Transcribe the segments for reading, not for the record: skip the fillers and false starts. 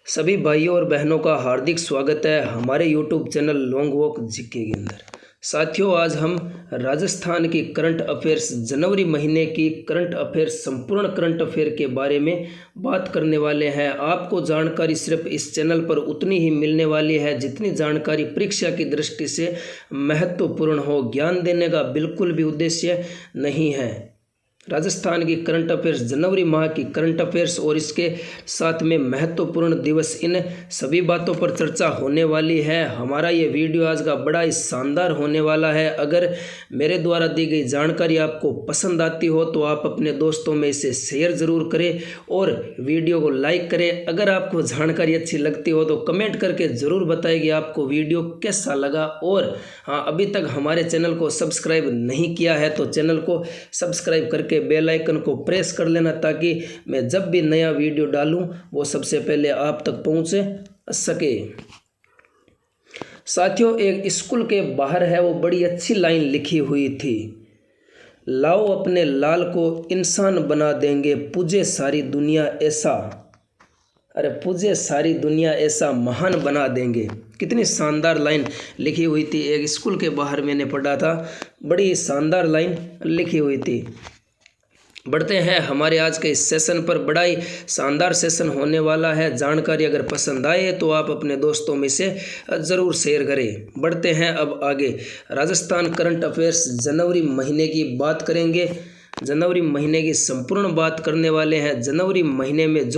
सभी भाइयों और बहनों का हार्दिक स्वागत है हमारे YouTube channel long walk GK के अंदर। साथियों, आज हम राजस्थान की करंट अफेयर्स जनवरी महीने की करंट अफेयर्स संपूर्ण करंट अफेयर के बारे में बात करने वाले हैं। आपको जानकारी सिर्फ इस चैनल पर उतनी ही मिलने वाली है जितनी जानकारी परीक्षा की दृष्टि से महत्वपूर्ण हो। ज्ञान देने का बिल्कुल भी उद्देश्य नहीं है। राजस्थान की करंट अफेयर्स जनवरी माह की करंट अफेयर्स और इसके साथ में महत्वपूर्ण दिवस, इन सभी बातों पर चर्चा होने वाली है। हमारा ये वीडियो आज का बड़ा ही शानदार होने वाला है। अगर मेरे द्वारा दी गई जानकारी आपको पसंद आती हो तो आप अपने दोस्तों में इसे शेयर ज़रूर करें और वीडियो को लाइक करें। अगर आपको जानकारी अच्छी लगती हो तो कमेंट करके ज़रूर बताएं कि आपको वीडियो कैसा लगा। और हाँ, अभी तक हमारे चैनल को सब्सक्राइब नहीं किया है तो चैनल को सब्सक्राइब करके बेल आइकन को प्रेस कर लेना, ताकि मैं जब भी नया वीडियो डालूं वो सबसे पहले आप तक पहुंच सके। साथियों, एक स्कूल के बाहर है वो बड़ी अच्छी लाइन लिखी हुई थी, लाओ अपने लाल को इंसान बना देंगे, पूजे सारी दुनिया ऐसा, अरे पूजे सारी दुनिया ऐसा महान बना देंगे। कितनी शानदार लाइन लिखी हुई थी। एक स्कूल के बाहर मैंने पढ़ा था, बड़ी शानदार लाइन लिखी हुई थी। बढ़ते हैं हमारे आज के इस सेशन पर। बड़ा ही शानदार सेशन होने वाला है। जानकारी अगर पसंद आए तो आप अपने दोस्तों में से ज़रूर शेयर करें। बढ़ते हैं अब आगे। राजस्थान करंट अफेयर्स जनवरी महीने की बात करेंगे। जनवरी महीने की संपूर्ण बात करने वाले हैं। जनवरी महीने में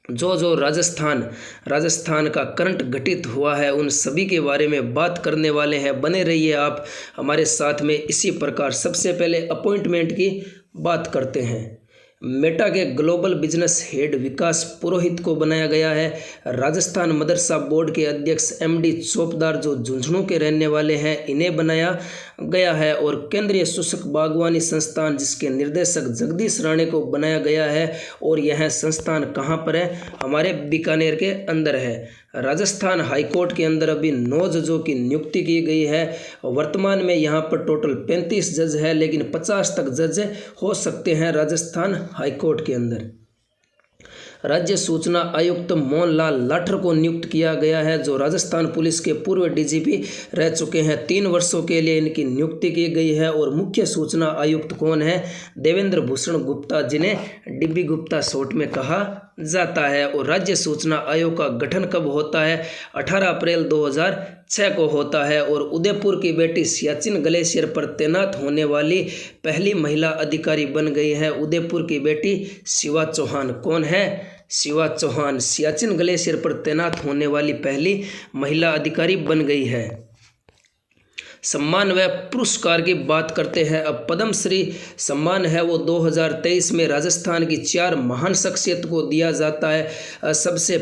जो राजस्थान का करंट घटित हुआ है उन सभी के बारे में बात करने वाले हैं। बने रहिए आप हमारे साथ में। इसी प्रकार सबसे पहले अपॉइंटमेंट की बात करते हैं। मेटा के ग्लोबल बिजनेस हेड विकास पुरोहित को बनाया गया है। राजस्थान मदरसा बोर्ड के अध्यक्ष एमडी चौपदार, जो झुंझुनू के रहने वाले हैं, इन्हें बनाया गया है। और केंद्रीय शुष्क बागवानी संस्थान, जिसके निर्देशक जगदीश राणे को बनाया गया है। और यह संस्थान कहाँ पर है? हमारे बीकानेर के अंदर है। राजस्थान हाईकोर्ट के अंदर अभी 9 जजों की नियुक्ति की गई है। वर्तमान में यहाँ पर टोटल 35 जज है, लेकिन 50 तक जज हो सकते हैं राजस्थान हाईकोर्ट के अंदर। राज्य सूचना आयुक्त मोहनलाल लाठर को नियुक्त किया गया है, जो राजस्थान पुलिस के पूर्व डीजीपी रह चुके हैं। 3 वर्षों के लिए इनकी नियुक्ति की गई है। और मुख्य सूचना आयुक्त कौन है? देवेंद्र भूषण गुप्ता, जिन्हें डीबी गुप्ता शॉर्ट में कहा जाता है। और राज्य सूचना आयोग का गठन कब होता है? 18 अप्रैल 2006 को होता है। और उदयपुर की बेटी सियाचिन ग्लेशियर पर तैनात होने वाली पहली महिला अधिकारी बन गई है उदयपुर की बेटी शिवा चौहान। कौन है? शिवा चौहान सियाचिन ग्लेशियर पर तैनात होने वाली पहली महिला अधिकारी बन गई है। सम्मान व पुरस्कार की बात करते हैं। अब पद्मश्री सम्मान है वो 2023 में राजस्थान की 4 महान शख्सियत को दिया जाता है। सबसे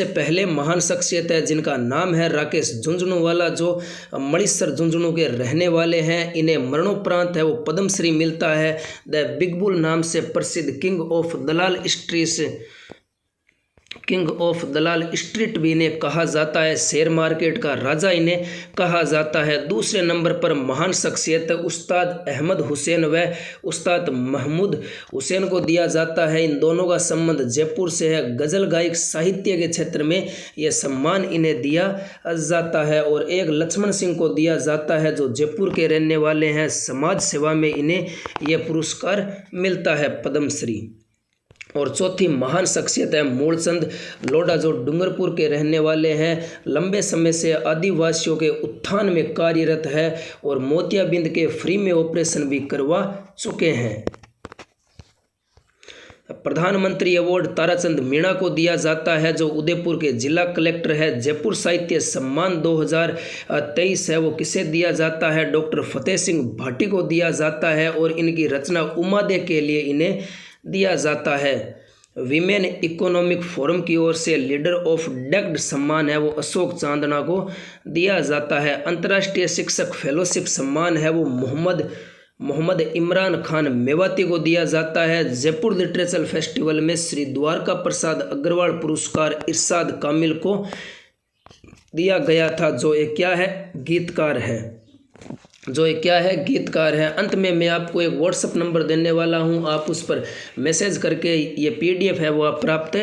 पहले महान शख्सियत है जिनका नाम है राकेश झुंझुनूवाला, जो मणिसर झुंझुनू के रहने वाले हैं। इन्हें मरणोपरांत है वो पद्मश्री मिलता है। द बिग बुल नाम से प्रसिद्ध किंग ऑफ दलाल स्ट्रीट भी इन्हें कहा जाता है। शेयर मार्केट का राजा इन्हें कहा जाता है। दूसरे नंबर पर महान शख्सियत उस्ताद अहमद हुसैन व उस्ताद महमूद हुसैन को दिया जाता है। इन दोनों का संबंध जयपुर से है। गज़ल गायक साहित्य के क्षेत्र में यह सम्मान इन्हें दिया जाता है। और एक लक्ष्मण सिंह को दिया जाता है, जो जयपुर के रहने वाले हैं। समाज सेवा में इन्हें यह पुरस्कार मिलता है, पद्मश्री। और चौथी महान शख्सियत है मूलचंद लोढ़ा, जो डूंगरपुर के रहने वाले हैं। लंबे समय से आदिवासियों के उत्थान में कार्यरत है और मोतियाबिंद के फ्री में ऑपरेशन भी करवा चुके हैं। प्रधानमंत्री अवार्ड ताराचंद मीणा को दिया जाता है, जो उदयपुर के जिला कलेक्टर है। जयपुर साहित्य सम्मान 2023 है वो किसे दिया जाता है? डॉक्टर फतेह सिंह भाटी को दिया जाता है। और इनकी रचना उमादे के लिए इन्हें दिया जाता है। विमेन इकोनॉमिक फोरम की ओर से लीडर ऑफ डेक्ड सम्मान है वो अशोक चांदना को दिया जाता है। अंतर्राष्ट्रीय शिक्षक फेलोशिप सम्मान है वो मोहम्मद इमरान खान मेवाती को दिया जाता है। जयपुर लिटरेचर फेस्टिवल में श्री द्वारका प्रसाद अग्रवाल पुरस्कार इरशाद कामिल को दिया गया था, जो एक क्या है? गीतकार है। अंत में मैं आपको एक व्हाट्सएप नंबर देने वाला हूं, आप उस पर मैसेज करके ये PDF है वो आप प्राप्त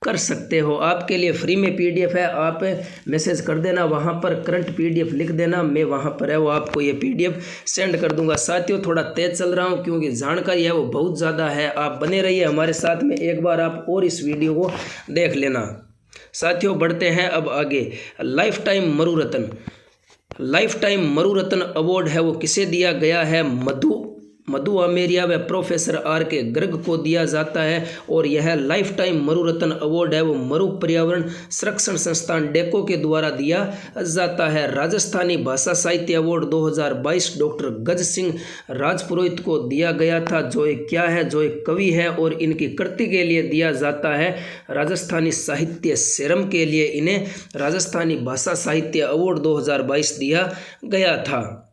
कर सकते हो। आपके लिए फ्री में पीडीएफ है, आप मैसेज कर देना, वहाँ पर करंट पीडीएफ लिख देना, मैं वहाँ पर है वो आपको ये पीडीएफ सेंड कर दूंगा। साथियों थोड़ा तेज़ चल रहा हूँ क्योंकि जानकारी है वो बहुत ज़्यादा है। आप बने रहिए हमारे साथ में, एक बार आप और इस वीडियो को देख लेना। साथियों बढ़ते हैं अब आगे। लाइफ टाइम मरु रत्न अवार्ड है वो किसे दिया गया है? मधु अमेरिया व प्रोफेसर आर के गर्ग को दिया जाता है। और यह लाइफ टाइम मरु रत्न अवार्ड है वो मरु पर्यावरण संरक्षण संस्थान डेको के द्वारा दिया जाता है। राजस्थानी भाषा साहित्य अवार्ड 2022 डॉक्टर गज सिंह राजपुरोहित को दिया गया था, जो एक क्या है, जो एक कवि है और इनकी कृति के लिए दिया जाता है। राजस्थानी साहित्य सेरम के लिए इन्हें राजस्थानी भाषा साहित्य अवार्ड 2022 दिया गया था।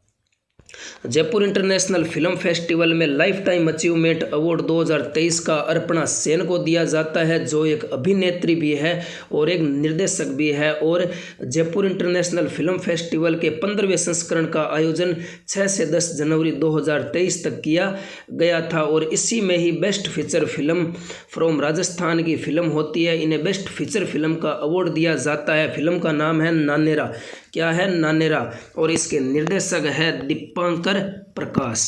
जयपुर इंटरनेशनल फिल्म फेस्टिवल में लाइफ टाइम अचीवमेंट अवार्ड 2023 का अर्पणा सेन को दिया जाता है, जो एक अभिनेत्री भी है और एक निर्देशक भी है। और जयपुर इंटरनेशनल फिल्म फेस्टिवल के 15वें संस्करण का आयोजन 6 से 10 जनवरी 2023 तक किया गया था। और इसी में ही best feature film from Rajasthan की फिल्म होती है, इन्हें बेस्ट फीचर फिल्म का अवार्ड दिया जाता है। फिल्म का नाम है नानेरा। क्या है? नानेरा। और इसके निर्देशक है दीपांकर प्रकाश।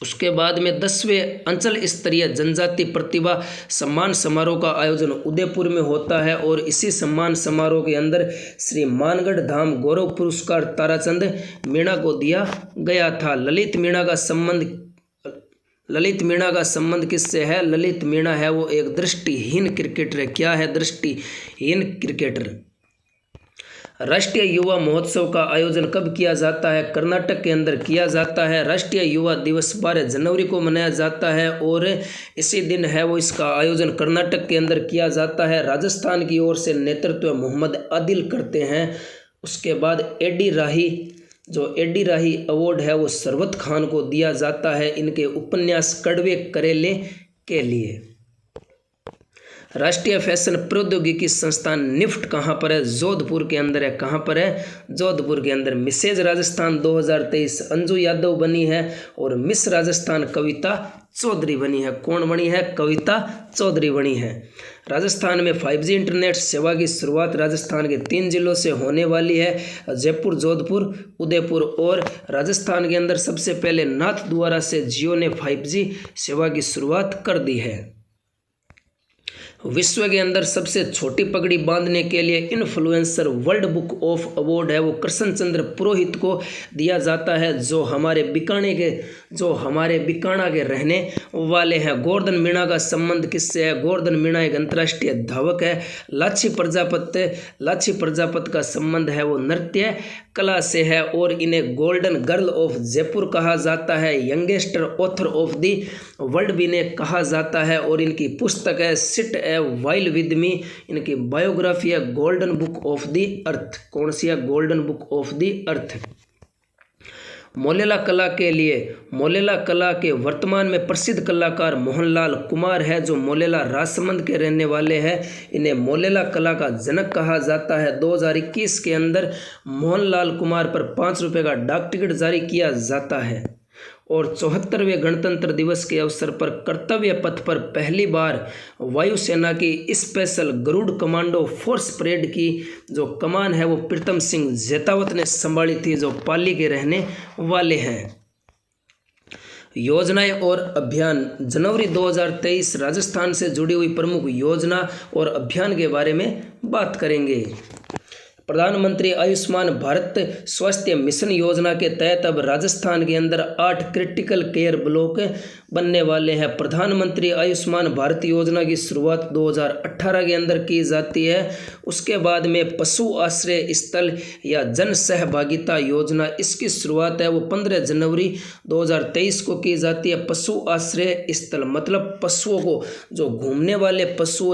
उसके बाद में 10वें अंचल स्तरीय जनजाति प्रतिभा सम्मान समारोह का आयोजन उदयपुर में होता है। और इसी सम्मान समारोह के अंदर श्री मानगढ़ धाम गौरव पुरस्कार ताराचंद मीणा को दिया गया था। ललित मीणा का संबंध किससे है? ललित मीणा है वो एक दृष्टिहीन क्रिकेटर है। क्या है? दृष्टिहीन क्रिकेटर। राष्ट्रीय युवा महोत्सव का आयोजन कब किया जाता है? कर्नाटक के अंदर किया जाता है। राष्ट्रीय युवा दिवस 12 जनवरी को मनाया जाता है और इसी दिन है वो इसका आयोजन कर्नाटक के अंदर किया जाता है। राजस्थान की ओर से नेतृत्व मोहम्मद आदिल करते हैं। उसके बाद एडी राही अवार्ड है वो सरवत खान को दिया जाता है, इनके उपन्यास कड़वे करेले के लिए। राष्ट्रीय फैशन प्रौद्योगिकी संस्थान निफ्ट कहाँ पर है? जोधपुर के अंदर है। कहाँ पर है? जोधपुर के अंदर। मिसेज राजस्थान 2023 अंजू यादव बनी है और मिस राजस्थान कविता चौधरी बनी है। कौन बनी है? कविता चौधरी बनी है। राजस्थान में 5G इंटरनेट सेवा की शुरुआत राजस्थान के 3 जिलों से होने वाली है, जयपुर, जोधपुर, उदयपुर। और राजस्थान के अंदर सबसे पहले नाथद्वारा से जियो ने 5G सेवा की शुरुआत कर दी है। विश्व के अंदर सबसे छोटी पगड़ी बांधने के लिए influencer world book of award है वो कृष्ण चंद्र पुरोहित को दिया जाता है, जो हमारे बीकाना के रहने वाले हैं। गोवर्धन मीणा का संबंध किससे है? गोवर्धन मीणा एक अंतर्राष्ट्रीय धावक है। लाची प्रजापति का संबंध है वो नृत्य कला से है और इन्हें गोल्डन गर्ल ऑफ जयपुर कहा जाता है। Youngest author of the world भी इन्हें कहा जाता है। और इनकी पुस्तक है sit a while with me, इनकी बायोग्राफी है golden book of the earth. कौन सी है? Golden book of the earth. Molela कला के वर्तमान में प्रसिद्ध कलाकार मोहनलाल कुमार है, जो मोलेला राजसमंद के रहने वाले हैं। इन्हें मोलेला कला का जनक कहा जाता है। 2021 के अंदर मोहनलाल कुमार पर 5 रुपये का डाक टिकट जारी किया जाता है। और 74वें गणतंत्र दिवस के अवसर पर कर्तव्य पथ पर पहली बार वायुसेना की special Garud commando force parade की जो कमान है वो प्रीतम सिंह जेतावत ने संभाली थी, जो पाली के रहने वाले हैं। योजनाएं और अभियान जनवरी 2023 राजस्थान से जुड़ी हुई प्रमुख योजना और अभियान के बारे में बात करेंगे। प्रधानमंत्री आयुष्मान भारत स्वास्थ्य मिशन योजना के तहत अब राजस्थान के अंदर 8 क्रिटिकल केयर ब्लॉक बनने वाले हैं। प्रधानमंत्री आयुष्मान भारत योजना की शुरुआत 2018 के अंदर की जाती है। उसके बाद में पशु आश्रय स्थल या जन सहभागिता योजना, इसकी शुरुआत है वो 15 जनवरी 2023 को की जाती है। पशु आश्रय स्थल मतलब पशुओं को जो घूमने वाले पशु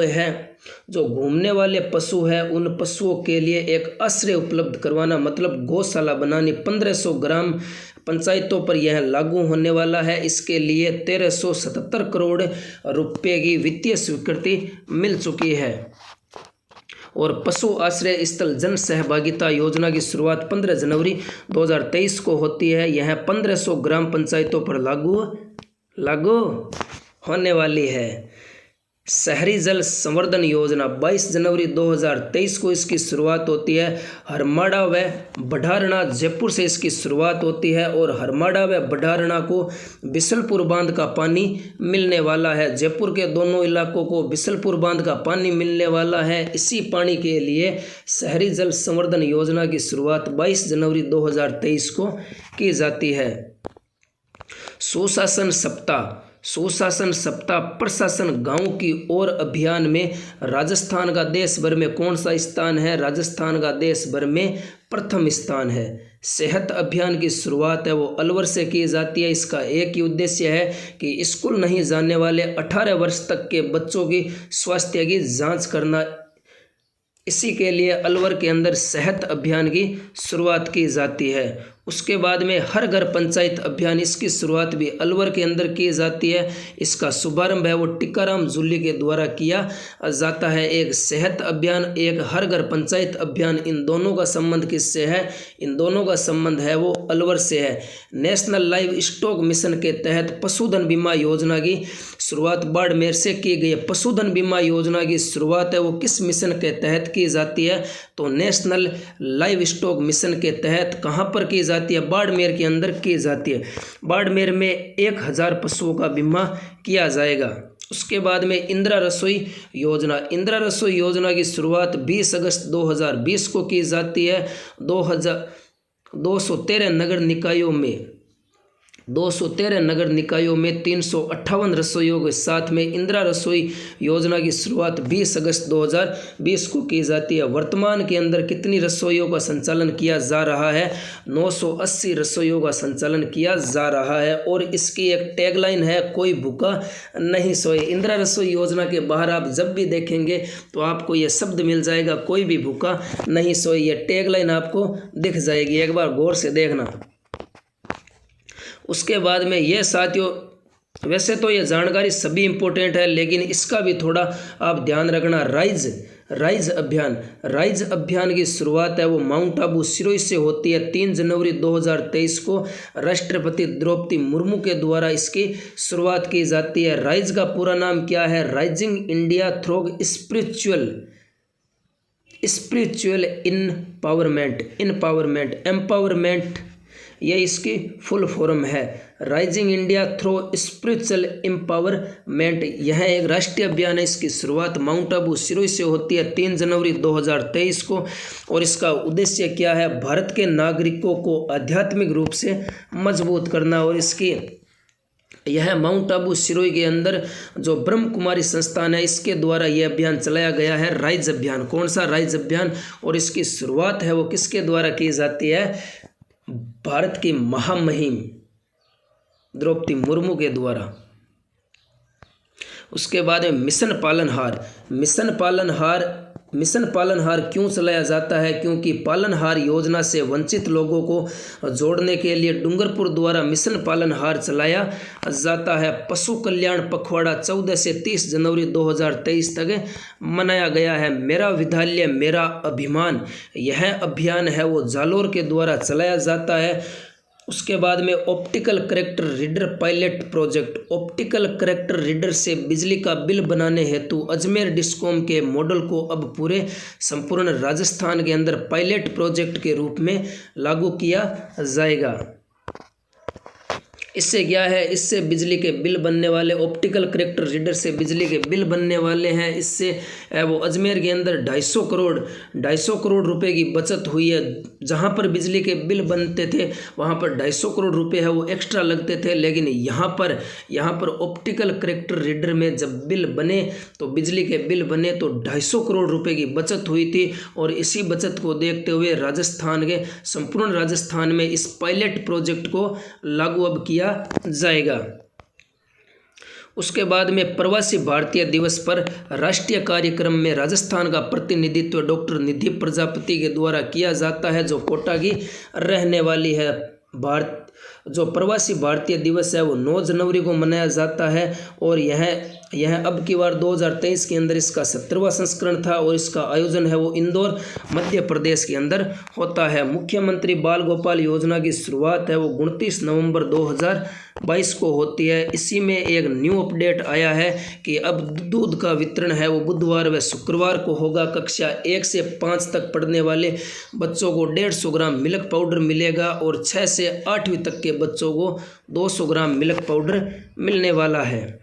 हैं उन पशुओं के लिए एक आश्रय उपलब्ध करवाना, मतलब गौशाला बनानी। 1500 ग्राम पंचायतों पर यह लागू होने वाला है। इसके लिए 1377 करोड़ रुपए की वित्तीय स्वीकृति मिल चुकी है। और पशु आश्रय स्थल जन सहभागिता योजना की शुरुआत 15 जनवरी 2023 को होती है। यह 1500 ग्राम पंचायतों पर लागू होने वाली है। शहरी जल संवर्धन योजना 22 जनवरी 2023 को इसकी शुरुआत होती है। हरमाड़ा व बढ़ारणा जयपुर से इसकी शुरुआत होती है और हरमाड़ा व बढ़ारणा को बिसलपुर बांध का पानी मिलने वाला है। जयपुर के दोनों इलाकों को बिसलपुर बांध का पानी मिलने वाला है। इसी पानी के लिए शहरी जल संवर्धन योजना की शुरुआत 22 जनवरी 2023 को की जाती है। सुशासन सप्ताह प्रशासन गांव की ओर अभियान में राजस्थान का देश भर में कौन सा स्थान है? राजस्थान का देश भर में प्रथम स्थान है। सेहत अभियान की शुरुआत है वो अलवर से की जाती है। इसका एक ही उद्देश्य है कि स्कूल नहीं जाने वाले 18 वर्ष तक के बच्चों की स्वास्थ्य की जांच करना। इसी के लिए अलवर के अंदर सेहत अभियान की शुरुआत की जाती है। उसके बाद में हर घर पंचायत अभियान, इसकी शुरुआत भी अलवर के अंदर की जाती है। इसका शुभारंभ है वो टीकाराम जूली के द्वारा किया जाता है। एक सेहत अभियान, एक हर घर पंचायत अभियान, इन दोनों का संबंध किससे है? इन दोनों का संबंध है वो अलवर से है। नेशनल लाइव स्टॉक मिशन के तहत पशुधन बीमा योजना की शुरुआत बाड़मेर से की गई है। पशुधन बीमा योजना की शुरुआत है वो किस मिशन के तहत की जाती है? तो नेशनल लाइव स्टॉक मिशन के तहत कहाँ पर की जाती है? बाड़मेर के अंदर की जाती है। बाड़मेर में 1000 पशुओं का बीमा किया जाएगा। उसके बाद में इंदिरा रसोई योजना की शुरुआत 20 अगस्त 2020 को की जाती है। 213 नगर निकायों में 358 रसोइयों के साथ में इंदिरा रसोई योजना की शुरुआत 20 अगस्त 2020 को की जाती है। वर्तमान के अंदर कितनी रसोइयों का संचालन किया जा रहा है? 980 रसोइयों का संचालन किया जा रहा है। और इसकी एक टैगलाइन है, कोई भूखा नहीं सोए। इंदिरा रसोई योजना के बाहर आप जब भी देखेंगे तो आपको यह शब्द मिल जाएगा, कोई भी भूखा नहीं सोए। यह टैगलाइन आपको दिख जाएगी, एक बार गौर से देखना। उसके बाद में ये साथियों, वैसे तो ये जानकारी सभी इम्पोर्टेंट है, लेकिन इसका भी थोड़ा आप ध्यान रखना। राइज अभियान की शुरुआत है वो माउंट आबू सिरोही से होती है। 3 जनवरी 2023 को राष्ट्रपति द्रौपदी मुर्मू के द्वारा इसकी शुरुआत की जाती है। राइज का पूरा नाम क्या है? Rising India through spiritual empowerment, ये इसकी फुल फॉर्म है। Rising India through spiritual empowerment, यह एक राष्ट्रीय अभियान है। इसकी शुरुआत माउंट आबू सिरोही से होती है 3 जनवरी 2023 को। और इसका उद्देश्य क्या है? भारत के नागरिकों को आध्यात्मिक रूप से मजबूत करना। और इसकी यह माउंट आबू सिरोही के अंदर जो ब्रह्म कुमारी संस्थान है, इसके द्वारा यह अभियान चलाया गया है, राइज अभियान। कौन सा? राइज अभियान। और इसकी शुरुआत है वो किसके द्वारा की जाती है? भारत की महामहिम द्रौपदी मुर्मू के द्वारा। उसके बाद में मिशन पालनहार क्यों चलाया जाता है? क्योंकि पालनहार योजना से वंचित लोगों को जोड़ने के लिए डूंगरपुर द्वारा मिशन पालनहार चलाया जाता है। पशु कल्याण पखवाड़ा 14 से 30 जनवरी 2023 तक मनाया गया है। मेरा विद्यालय मेरा अभिमान, यह अभियान है वो जालोर के द्वारा चलाया जाता है। उसके बाद में optical character reader pilot project, optical character reader से बिजली का बिल बनाने हेतु अजमेर डिस्कॉम के मॉडल को अब पूरे संपूर्ण राजस्थान के अंदर पायलट प्रोजेक्ट के रूप में लागू किया जाएगा। इससे क्या है? इससे बिजली के बिल बनने वाले, ऑप्टिकल करेक्टर रीडर से बिजली के बिल बनने वाले हैं। इससे वो अजमेर के अंदर 250 करोड़ रुपए की बचत हुई है। जहां पर बिजली के बिल बनते थे वहां पर 250 करोड़ रुपए है वो एक्स्ट्रा लगते थे, लेकिन यहाँ पर ऑप्टिकल करेक्टर रीडर में जब बिल बने तो बिजली के बिल बने तो 250 करोड़ रुपए की बचत हुई थी। और इसी बचत को देखते हुए संपूर्ण राजस्थान में इस पायलट प्रोजेक्ट को लागू अब किया जाएगा। उसके बाद में प्रवासी भारतीय दिवस पर राष्ट्रीय कार्यक्रम में राजस्थान का प्रतिनिधित्व डॉक्टर निधि प्रजापति के द्वारा किया जाता है, जो कोटा की रहने वाली है। जो प्रवासी भारतीय दिवस है वो 9 जनवरी को मनाया जाता है। और यह अब की बार 2023 के अंदर इसका 17वां संस्करण था। और इसका आयोजन है वो इंदौर मध्य प्रदेश के अंदर होता है। मुख्यमंत्री बाल गोपाल योजना की शुरुआत है वो 29 नवंबर 22 को होती है। इसी में एक न्यू अपडेट आया है कि अब दूध का वितरण है वो बुधवार व शुक्रवार को होगा। कक्षा 1 से 5 तक पढ़ने वाले बच्चों को 150 ग्राम मिल्क पाउडर मिलेगा और 6 से 8वीं तक के बच्चों को 200 ग्राम मिल्क पाउडर मिलने वाला है।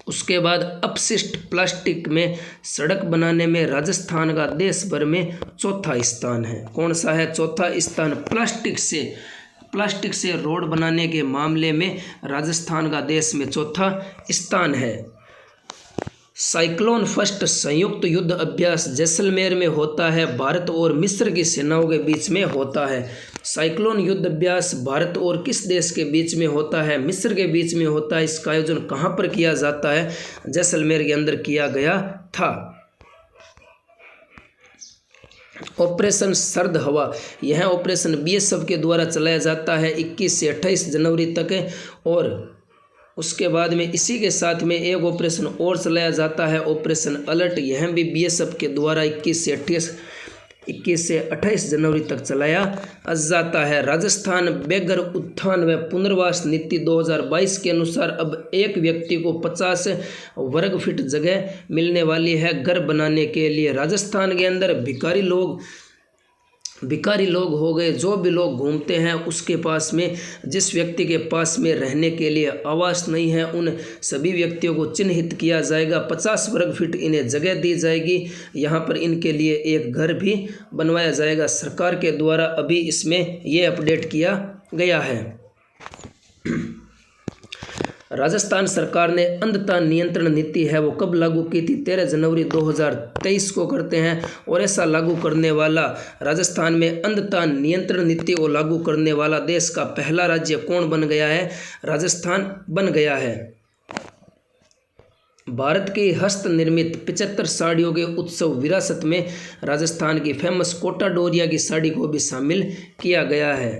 उसके बाद अपशिष्ट प्लास्टिक में सड़क बनाने में राजस्थान का देश भर में चौथा स्थान है। कौन सा है चौथा स्थान? प्लास्टिक से रोड बनाने के मामले में राजस्थान का देश में चौथा स्थान है। साइक्लोन फर्स्ट संयुक्त युद्ध अभ्यास जैसलमेर में होता है। भारत और मिस्र की सेनाओं के बीच में होता है। साइक्लोन युद्ध अभ्यास भारत और किस देश के बीच में होता है? मिस्र के बीच में होता है। इसका आयोजन कहाँ पर किया जाता है? जैसलमेर के अंदर किया गया था। ऑपरेशन सर्द हवा, यह ऑपरेशन बीएसएफ के द्वारा चलाया जाता है 21 से 28 जनवरी तक। और उसके बाद में इसी के साथ में एक ऑपरेशन और चलाया जाता है, ऑपरेशन अलर्ट। यह भी बीएसएफ के द्वारा 21 से 28 जनवरी तक चलाया जाता है। राजस्थान बेघर उत्थान व पुनर्वास नीति 2022 के अनुसार अब एक व्यक्ति को 50 वर्ग फीट जगह मिलने वाली है घर बनाने के लिए। राजस्थान के अंदर भिखारी लोग हो गए, जो भी लोग घूमते हैं उसके पास में, जिस व्यक्ति के पास में रहने के लिए आवास नहीं है, उन सभी व्यक्तियों को चिन्हित किया जाएगा। 50 वर्ग फीट इन्हें जगह दी जाएगी। यहाँ पर इनके लिए एक घर भी बनवाया जाएगा सरकार के द्वारा। अभी इसमें ये अपडेट किया गया है। राजस्थान सरकार ने अंधता नियंत्रण नीति है वो कब लागू की थी? 13 जनवरी 2023 को करते हैं। और ऐसा लागू करने वाला, राजस्थान में अंधता नियंत्रण नीति को लागू करने वाला देश का पहला राज्य कौन बन गया है? राजस्थान बन गया है। भारत की हस्त निर्मित 75 साड़ियों के उत्सव विरासत में राजस्थान की फेमस कोटा डोरिया की साड़ी को भी शामिल किया गया है।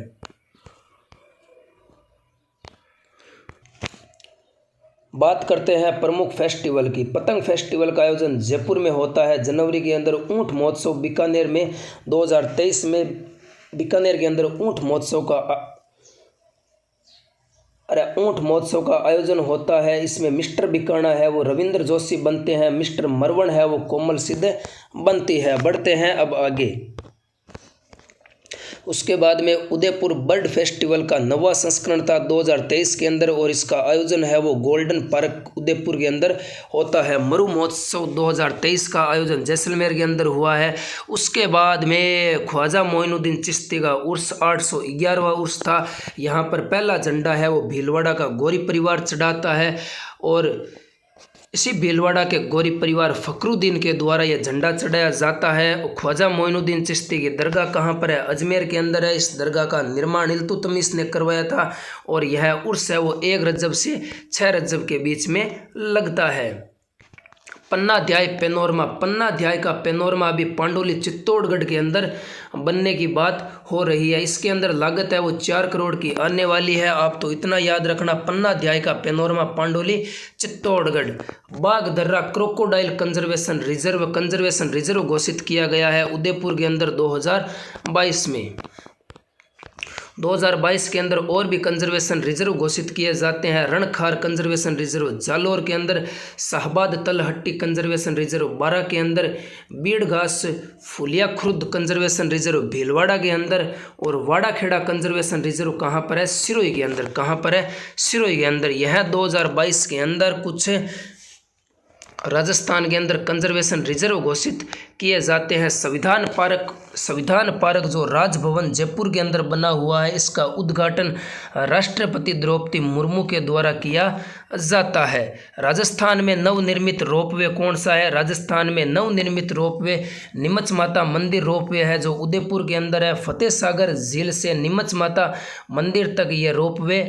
बात करते हैं प्रमुख फेस्टिवल की। पतंग फेस्टिवल का आयोजन जयपुर में होता है जनवरी के अंदर। ऊंट महोत्सव बीकानेर में 2023 में बीकानेर के अंदर ऊंट महोत्सव का आयोजन होता है। इसमें मिस्टर बीकाना है वो रविंद्र जोशी बनते हैं, मिस्टर मरवण है वो कोमल सिद्ध बनती है। बढ़ते हैं अब आगे। उसके बाद में उदयपुर बर्ड फेस्टिवल का 9वां संस्करण था 2023 के अंदर और इसका आयोजन है वो गोल्डन पार्क उदयपुर के अंदर होता है। मरु महोत्सव 2023 का आयोजन जैसलमेर के अंदर हुआ है। उसके बाद में ख्वाजा मोइनुद्दीन चिश्ती का उर्स 811वां उर्स था। यहाँ पर पहला झंडा है वो भीलवाड़ा का गौरी परिवार चढ़ाता है और इसी भीलवाड़ा के गौरी परिवार फखरुद्दीन के द्वारा यह झंडा चढ़ाया जाता है। ख्वाजा मोइनुद्दीन चिश्ती की दरगाह कहाँ पर है? अजमेर के अंदर है। इस दरगाह का निर्माण इल्तुतमिश ने करवाया था और यह उर्स है वो 1 रजब से 6 रजब के बीच में लगता है। पन्ना अध्याय पेनोरमा, पन्ना अध्याय का पेनोरमा अभी पांडोली चित्तौड़गढ़ के अंदर बनने की बात हो रही है। इसके अंदर लागत है वो 4 करोड़ की आने वाली है। आप तो इतना याद रखना, पन्ना अध्याय का पेनोरमा पांडोली चित्तौड़गढ़। बाघ दर्रा क्रोकोडाइल कंजर्वेशन रिजर्व घोषित किया गया है उदयपुर के अंदर 2022 में। 2022 के अंदर और भी कंजर्वेशन रिजर्व घोषित किए जाते हैं। रणखार कंजर्वेशन रिजर्व जालोर के अंदर, शाहबाद तलहट्टी कंजर्वेशन रिजर्व 12 के अंदर, बीड़ घास फुलिया खुर्द कंजर्वेशन रिजर्व भीलवाड़ा के अंदर और वाड़ाखेड़ा कंजर्वेशन रिजर्व कहाँ पर है? सिरोही के अंदर। कहाँ पर है? सिरोही के अंदर। यह 2022 के अंदर कुछ राजस्थान के अंदर कंजर्वेशन रिजर्व घोषित किए जाते हैं। संविधान पार्क जो राजभवन जयपुर के अंदर बना हुआ है, इसका उद्घाटन राष्ट्रपति द्रौपदी मुर्मू के द्वारा किया जाता है। राजस्थान में नवनिर्मित रोपवे कौन सा है? राजस्थान में नवनिर्मित रोपवे नीमच माता मंदिर रोपवे है जो उदयपुर के अंदर है। फतेह सागर झील से नीमच माता मंदिर तक ये रोपवे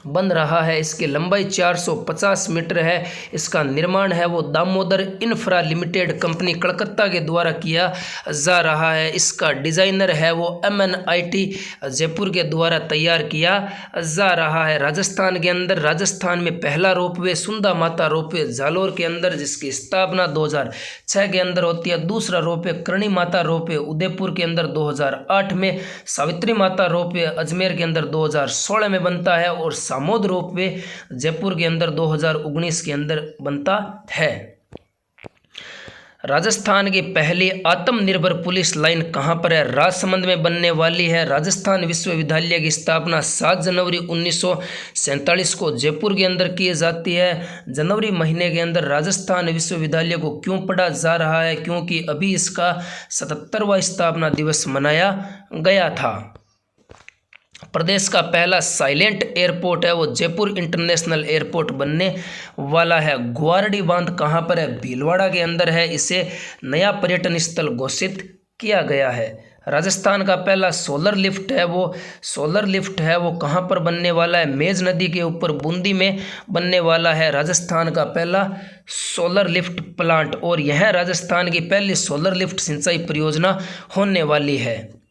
बन रहा है। इसकी लंबाई 450 मीटर है। इसका निर्माण है वो Damodar infra limited company Calcutta के द्वारा किया जा रहा है। इसका डिज़ाइनर है वो MNIT जयपुर के द्वारा तैयार किया जा रहा है। राजस्थान के अंदर, राजस्थान में पहला रोपवे सुंदा माता रोपवे जालोर के अंदर, जिसकी स्थापना 2006 के अंदर होती है। दूसरा रोपवे करणी माता रोपवे उदयपुर के अंदर 2008 में, सावित्री माता रोपवे अजमेर के अंदर 2016 में बनता है, और सामोद रोपवे जयपुर के अंदर 2019 के अंदर बनता है। राजस्थान की पहली आत्मनिर्भर पुलिस लाइन कहाँ पर है? राजसमंद में बनने वाली है। राजस्थान विश्वविद्यालय की स्थापना 7 जनवरी 1947 को जयपुर के अंदर की जाती है। जनवरी महीने के अंदर राजस्थान विश्वविद्यालय को क्यों पढ़ा जा रहा है? क्योंकि अभी इसका 77वां स्थापना दिवस मनाया गया था। प्रदेश का पहला साइलेंट एयरपोर्ट है वो जयपुर इंटरनेशनल एयरपोर्ट बनने वाला है। ग्वारडी बांध कहाँ पर है? भीलवाड़ा के अंदर है। इसे नया पर्यटन स्थल घोषित किया गया है। राजस्थान का पहला सोलर लिफ्ट है वो कहाँ पर बनने वाला है? मेज नदी के ऊपर बूंदी में बनने वाला है राजस्थान का पहला सोलर लिफ्ट प्लांट, और यह राजस्थान की पहली सोलर लिफ्ट सिंचाई परियोजना होने वाली है।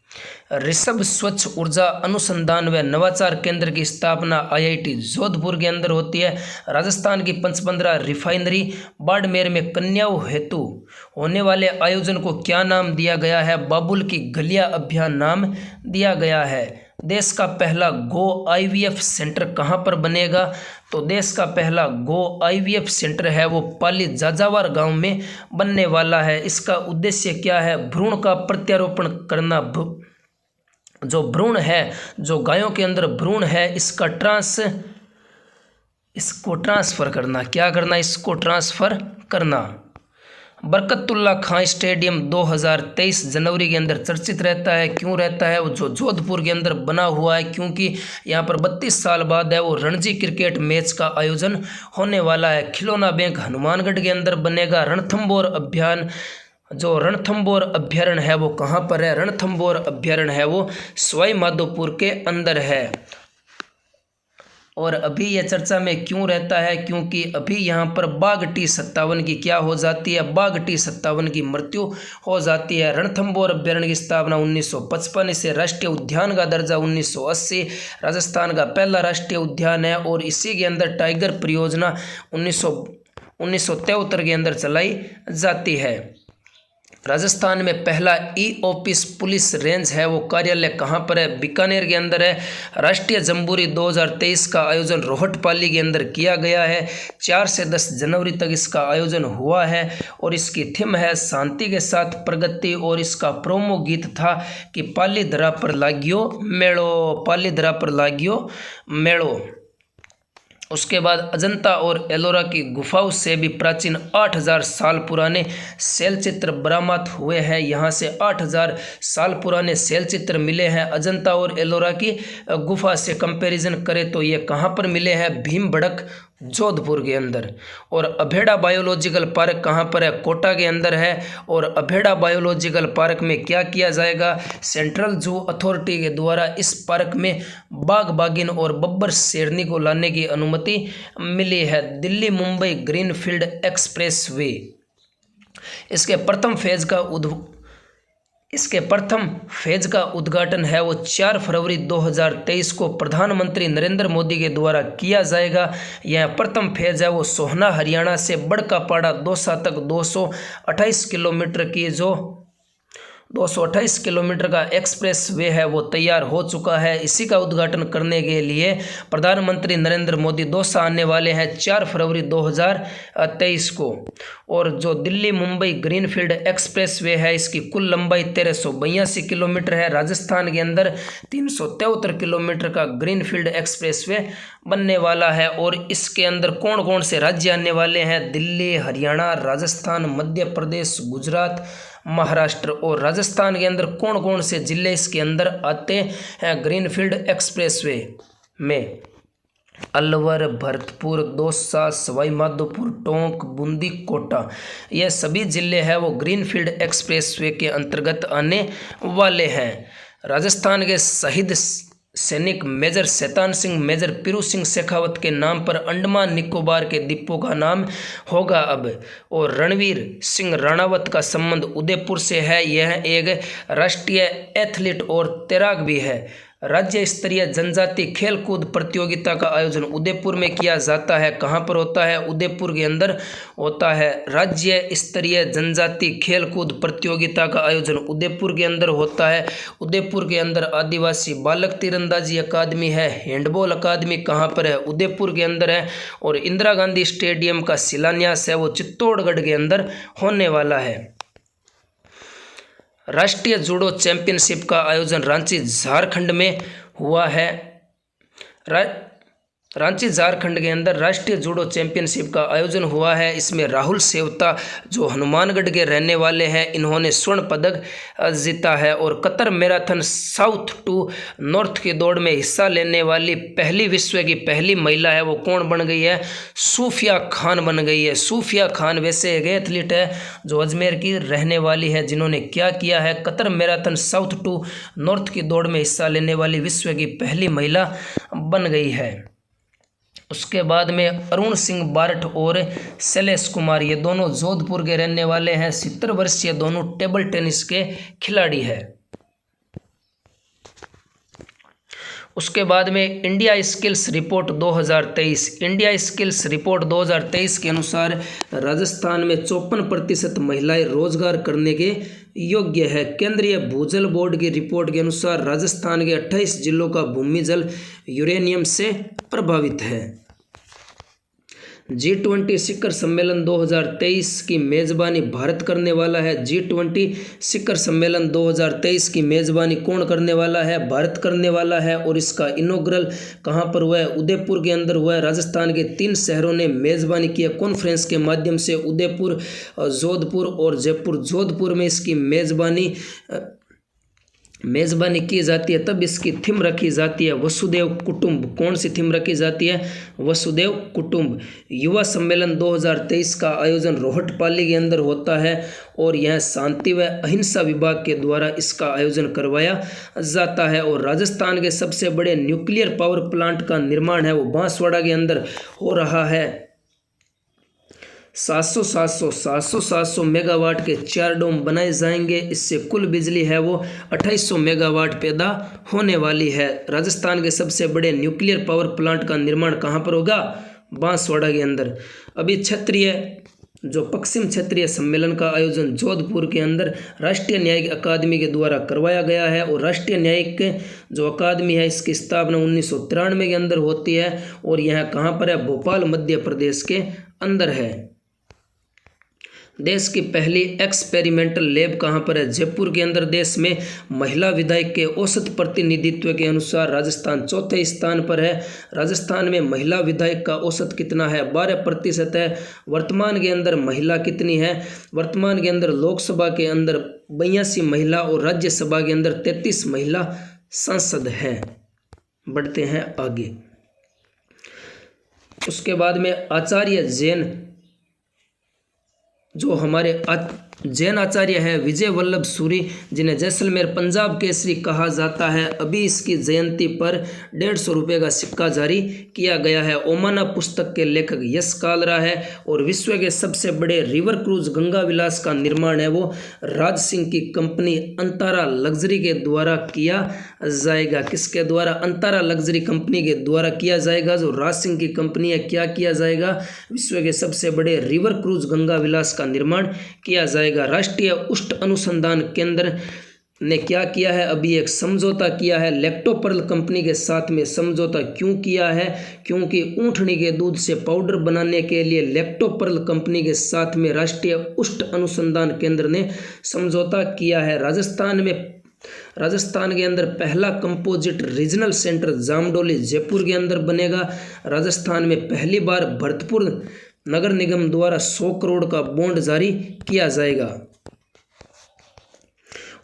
ऋषभ स्वच्छ ऊर्जा अनुसंधान व नवाचार केंद्र की स्थापना IIT जोधपुर के अंदर होती है। राजस्थान की 515 रिफाइनरी बाड़मेर में कन्याओं हेतु होने वाले आयोजन को क्या नाम दिया गया है? बाबुल की गलिया अभियान नाम दिया गया है। देश का पहला गो IVF सेंटर कहाँ पर बनेगा? तो देश का पहला गो IVF सेंटर है वो पाली जाजावार गांव में बनने वाला है। इसका उद्देश्य क्या है? भ्रूण का प्रत्यारोपण करना। जो भ्रूण है, जो गायों के अंदर भ्रूण है, इसको ट्रांसफ़र करना। क्या करना? इसको ट्रांसफ़र करना। बरकतुल्ला खां स्टेडियम 2023 जनवरी के अंदर चर्चित रहता है। क्यों रहता है? वो जो जोधपुर के अंदर बना हुआ है, क्योंकि यहाँ पर 32 साल बाद है वो रणजी क्रिकेट मैच का आयोजन होने वाला है। खिलौना बैंक हनुमानगढ़ के अंदर बनेगा। रणथंभौर अभ्यारण्य है वो कहाँ पर है? रणथंभौर अभ्यारण्य है वो सवाई माधोपुर के अंदर है। और अभी यह चर्चा में क्यों रहता है? क्योंकि अभी यहाँ पर बाघ T57 की क्या हो जाती है? बाघ T57 की मृत्यु हो जाती है। रणथंभौर अभ्यारण्य की स्थापना 1955, इसे राष्ट्रीय उद्यान का दर्जा 1980, राजस्थान का पहला राष्ट्रीय उद्यान है। और इसी के अंदर टाइगर परियोजना 1973 के अंदर चलाई जाती है। राजस्थान में पहला ऑफिस पुलिस रेंज है वो कार्यालय कहाँ पर है? बीकानेर के अंदर है। राष्ट्रीय जम्बूरी 2023 का आयोजन रोहटपाली के अंदर किया गया है। 4 से 10 जनवरी तक इसका आयोजन हुआ है, और इसकी थीम है शांति के साथ प्रगति, और इसका प्रोमो गीत था कि पाली धरा पर लागियो मेड़ो, पाली धरा पर लागियो मेड़ो। उसके बाद अजंता और एलोरा की गुफाओं से भी प्राचीन 8000 साल पुराने शैल चित्र बरामद हुए हैं। यहाँ से 8000 साल पुराने शैल चित्र मिले हैं। अजंता और एलोरा की गुफा से कंपैरिजन करें तो ये कहाँ पर मिले हैं? भीमबड़क जोधपुर के अंदर। और अभेड़ा बायोलॉजिकल पार्क कहाँ पर है? कोटा के अंदर है। और अभेड़ा बायोलॉजिकल पार्क में क्या किया जाएगा? सेंट्रल जू अथॉरिटी के द्वारा इस पार्क में बाघ, बाघिन और बब्बर शेरनी को लाने की अनुमति मिली है। Delhi Mumbai greenfield express way, इसके प्रथम फेज का उद्घाटन है वो 4 फरवरी 2023 को प्रधानमंत्री नरेंद्र मोदी के द्वारा किया जाएगा। यह प्रथम फेज है वो सोहना हरियाणा से बड़कापाड़ा दौसा तक 228 किलोमीटर का एक्सप्रेस वे है वो तैयार हो चुका है। इसी का उद्घाटन करने के लिए प्रधानमंत्री नरेंद्र मोदी दौसा आने वाले हैं 4 फरवरी 2023 को। और जो Delhi Mumbai greenfield express way है, इसकी कुल लंबाई 1382 किलोमीटर है। राजस्थान के अंदर 373 किलोमीटर का ग्रीनफील्ड एक्सप्रेस वे बनने वाला है। और इसके अंदर कौन कौन से राज्य आने वाले हैं? दिल्ली, हरियाणा, राजस्थान, मध्य प्रदेश, गुजरात, महाराष्ट्र। और राजस्थान के अंदर कौन कौन से जिले इसके अंदर आते हैं ग्रीनफील्ड एक्सप्रेसवे में? अलवर, भरतपुर, दौसा, सवाई माधोपुर, टोंक, बूंदी, कोटा, ये सभी जिले हैं वो ग्रीनफील्ड एक्सप्रेसवे के अंतर्गत आने वाले हैं। राजस्थान के सैनिक मेजर शैतान सिंह मेजर पीरू सिंह शेखावत के नाम पर अंडमान निकोबार के द्वीपों का नाम होगा अब। और रणवीर सिंह राणावत का संबंध उदयपुर से है। यह एक राष्ट्रीय एथलीट और तैराक भी है। राज्य स्तरीय जनजातीय खेल कूद प्रतियोगिता का आयोजन उदयपुर में किया जाता है। कहाँ पर होता है? उदयपुर के अंदर होता है। राज्य स्तरीय जनजातीय खेल कूद प्रतियोगिता का आयोजन उदयपुर के अंदर होता है। उदयपुर के अंदर आदिवासी बालक तीरंदाजी अकादमी है। हैंडबॉल अकादमी कहाँ पर है? उदयपुर के अंदर है। और इंदिरा गांधी स्टेडियम का शिलान्यास है वो चित्तौड़गढ़ के अंदर होने वाला है। राष्ट्रीय जूडो चैंपियनशिप का आयोजन रांची झारखंड में हुआ है। रांची झारखंड के अंदर राष्ट्रीय जूडो चैंपियनशिप का आयोजन हुआ है। इसमें राहुल सेवता जो हनुमानगढ़ के रहने वाले हैं, इन्होंने स्वर्ण पदक जीता है। और Qatar marathon south to north की दौड़ में हिस्सा लेने वाली पहली विश्व की पहली महिला है, वो कौन बन गई है? सूफिया खान बन गई है। सूफिया खान वैसे एक एथलीट है जो अजमेर की रहने वाली है, जिन्होंने क्या किया है? Qatar marathon south to north की दौड़ में हिस्सा लेने वाली विश्व की पहली महिला बन गई है। उसके बाद में अरुण सिंह बारठ और शैलेश कुमार, ये दोनों जोधपुर के रहने वाले हैं। 70 वर्षीय दोनों टेबल टेनिस के खिलाड़ी हैं। उसके बाद में India skills report 2023। India skills report 2023 के अनुसार राजस्थान में 54% महिलाएं रोजगार करने के योग्य है। केंद्रीय भूजल बोर्ड की रिपोर्ट के अनुसार राजस्थान के 28 जिलों का भूमि जल यूरेनियम से प्रभावित है। G20 शिखर सम्मेलन 2023 की मेजबानी भारत करने वाला है। G20 शिखर सम्मेलन 2023 की मेजबानी कौन करने वाला है? भारत करने वाला है। और इसका इनॉग्रल कहाँ पर हुआ है? उदयपुर के अंदर हुआ है। राजस्थान के 3 शहरों ने मेजबानी किया कॉन्फ्रेंस के माध्यम से, उदयपुर, जोधपुर और जयपुर। जोधपुर में इसकी मेज़बानी की जाती है। तब इसकी थीम रखी जाती है वसुदेव कुटुंब। कौन सी थीम रखी जाती है? वसुदेव कुटुंब। युवा सम्मेलन 2023 का आयोजन रोहटपाली के अंदर होता है और यह शांति व अहिंसा विभाग के द्वारा इसका आयोजन करवाया जाता है। और राजस्थान के सबसे बड़े न्यूक्लियर पावर प्लांट का निर्माण है वो बांसवाड़ा के अंदर हो रहा है। 700 मेगावाट के 4 डोम बनाए जाएंगे। इससे कुल बिजली है वो 2800 मेगावाट पैदा होने वाली है। राजस्थान के सबसे बड़े न्यूक्लियर पावर प्लांट का निर्माण कहाँ पर होगा? बांसवाड़ा के अंदर। अभी पश्चिम क्षेत्रीय सम्मेलन का आयोजन जोधपुर के अंदर राष्ट्रीय न्यायिक अकादमी के द्वारा करवाया गया है। और राष्ट्रीय न्यायिक जो अकादमी है इसकी स्थापना 1993 के अंदर होती है और यह कहाँ पर है? भोपाल मध्य प्रदेश के अंदर है। देश की पहली एक्सपेरिमेंटल लैब कहाँ पर है? जयपुर के अंदर। देश में महिला विधायक के औसत प्रतिनिधित्व के अनुसार राजस्थान चौथे स्थान पर है। राजस्थान में महिला विधायक का औसत कितना है? 12% है। वर्तमान के अंदर महिला कितनी है? वर्तमान के अंदर लोकसभा के अंदर 82 महिला और राज्यसभा के अंदर 33 महिला सांसद हैं। बढ़ते हैं आगे। उसके बाद में आचार्य जैन, जो हमारे जैन आचार्य है विजय वल्लभ सूरी, जिन्हें जैसलमेर पंजाब केसरी कहा जाता है। अभी इसकी जयंती पर 150 रुपये का सिक्का जारी किया गया है। ओमाना पुस्तक के लेखक यश कालरा है। और विश्व के सबसे बड़े रिवर क्रूज गंगा विलास का निर्माण है वो राज सिंह की कंपनी अंतारा लग्जरी के द्वारा किया जाएगा। किसके द्वारा? अंतारा लग्जरी कंपनी के द्वारा किया जाएगा। जो राज सिंह की कंपनी है, क्या किया जाएगा? विश्व के सबसे बड़े रिवर क्रूज गंगा विलास का निर्माण किया जाएगा। राष्ट्रीय उष्ट अनुसंधान केंद्र ने क्या किया है? अभी एक समझौता किया है लैक्टोपर्ल कंपनी के साथ में। समझौता क्यों किया है? क्योंकि ऊँटनी के दूध से पाउडर बनाने के लिए लैक्टोपर्ल कंपनी के साथ में राष्ट्रीय उष्ट अनुसंधान केंद्र ने समझौता किया है। राजस्थान के अंदर पहला composite regional centre Jamdoli Jaipur के अंदर बनेगा। राजस्थान में पहली बार भरतपुर नगर निगम द्वारा 100 करोड़ का बॉन्ड जारी किया जाएगा।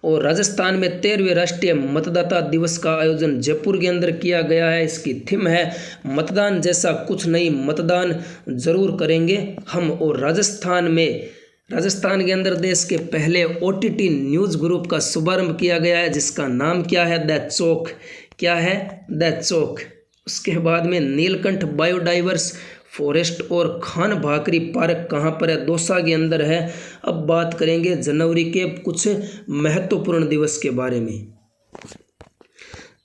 और राजस्थान में 13वें राष्ट्रीय मतदाता दिवस का आयोजन जयपुर के अंदर किया गया है। इसकी थीम है मतदान जैसा कुछ नहीं, मतदान जरूर करेंगे हम। और राजस्थान के अंदर देश के पहले OTT न्यूज़ ग्रुप का शुभारंभ किया गया है, जिसका नाम क्या है? द चौक। क्या है, द चौक। उसके बाद में नीलकंठ बायोडाइवर्स फॉरेस्ट और खान भाकरी पार्क कहाँ पर है, दौसा के अंदर है। अब बात करेंगे जनवरी के कुछ महत्वपूर्ण दिवस के बारे में।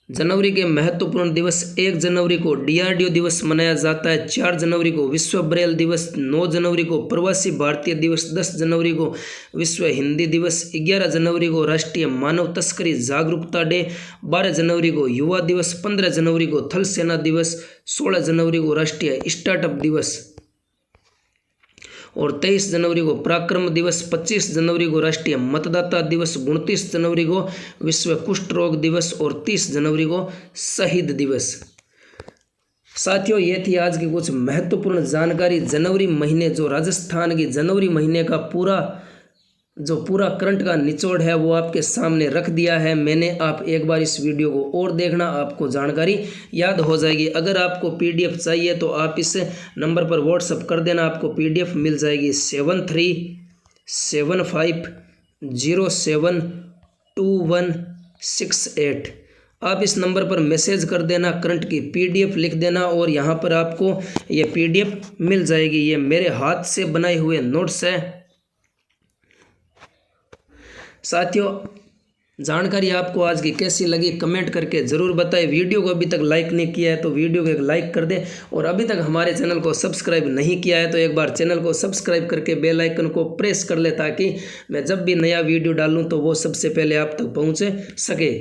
जनवरी के महत्वपूर्ण दिवस, 1 जनवरी को डीआरडीओ दिवस मनाया जाता है, 4 जनवरी को विश्व ब्रेल दिवस, 9 जनवरी को प्रवासी भारतीय दिवस, 10 जनवरी को विश्व हिंदी दिवस, 11 जनवरी को राष्ट्रीय मानव तस्करी जागरूकता डे, 12 जनवरी को युवा दिवस, 15 जनवरी को थल सेना दिवस, 16 जनवरी को राष्ट्रीय स्टार्टअप दिवस और 23 जनवरी को पराक्रम दिवस, 25 जनवरी को राष्ट्रीय मतदाता दिवस, 29 जनवरी को विश्व कुष्ठ रोग दिवस और 30 जनवरी को शहीद दिवस। साथियों, ये थी आज की कुछ महत्वपूर्ण जानकारी। जनवरी महीने जो राजस्थान की जनवरी महीने का पूरा करंट का निचोड़ है वो आपके सामने रख दिया है मैंने। आप एक बार इस वीडियो को और देखना, आपको जानकारी याद हो जाएगी। अगर आपको पीडीएफ चाहिए तो आप इस नंबर पर व्हाट्सअप कर देना, आपको पीडीएफ मिल जाएगी 7375072168। आप इस नंबर पर मैसेज कर देना, करंट की पीडीएफ लिख देना और यहाँ पर आपको ये पीडीएफ मिल जाएगी। ये मेरे हाथ से बनाए हुए नोट्स है। साथियों, जानकारी आपको आज की कैसी लगी कमेंट करके ज़रूर बताएं। वीडियो को अभी तक लाइक नहीं किया है तो वीडियो को एक लाइक कर दें और अभी तक हमारे चैनल को सब्सक्राइब नहीं किया है तो एक बार चैनल को सब्सक्राइब करके बेल आइकन को प्रेस कर ले ताकि मैं जब भी नया वीडियो डालूं तो वो सबसे पहले आप तक पहुंच सके।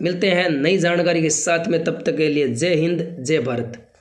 मिलते हैं नई जानकारी के साथ में, तब तक के लिए जय हिंद जय भारत।